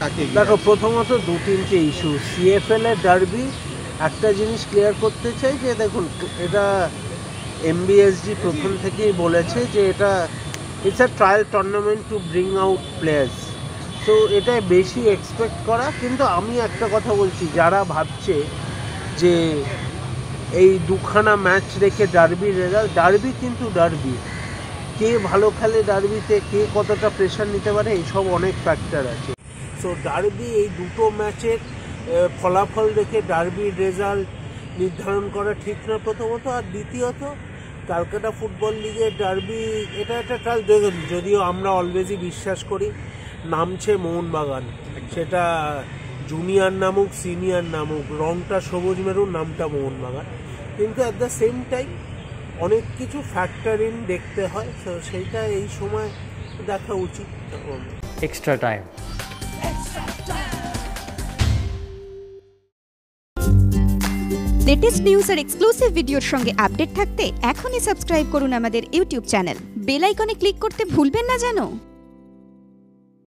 কাকে? দেখো, প্রথমত দু তিনটে ইস্যু। সিএফএল এর ডার্বি, একটা জিনিস ক্লিয়ার করতে চাই যে দেখুন, এটা এমবিএসজি প্রথম থেকেই বলেছে যে এটা it's a trial tournament to bring out players. তো এটা বেশি এক্সপেক্ট করা। কিন্তু আমি একটা কথা বলছি, যারা ভাবছে যে এই দুখানা ম্যাচ রেখে ডার্বির রেজাল্ট, ডার্বি কিন্তু ডার্বি, কে ভালো খেলে ডার্বিতে, কে কতটা প্রেশার নিতে পারে, এইসব অনেক ফ্যাক্টর আছে। সো ডার্বি, এই দুটো ম্যাচের ফলাফল দেখে ডার্বির রেজাল্ট নির্ধারণ করা ঠিক না প্রথমত। আর দ্বিতীয়ত, ক্যালকাটা ফুটবল লিগের ডার্বি এটা একটা ট্রায়াল। দেখুন, যদিও আমরা অলওয়েজই বিশ্বাস করি নামছে মোহনবাগান, সেটা জুনিয়র নামুক সিনিয়র নামুক, রংটা সবুজ মেরুন, নামটা মোহনবাগান, কিন্তু অ্যাট দ্য সেম টাইম অনেক কিছু ফ্যাক্টর ইন দেখতে হয়। তো সেইটা এই সময় দেখা উচিত। Extra time. লেটেস্ট নিউজ আর এক্সক্লুসিভ ভিডিওর সঙ্গে আপডেট থাকতে এখনই সাবস্ক্রাইব করুন আমাদের ইউটিউব চ্যানেল। বেল আইকনে ক্লিক করতে ভুলবেন না যেন।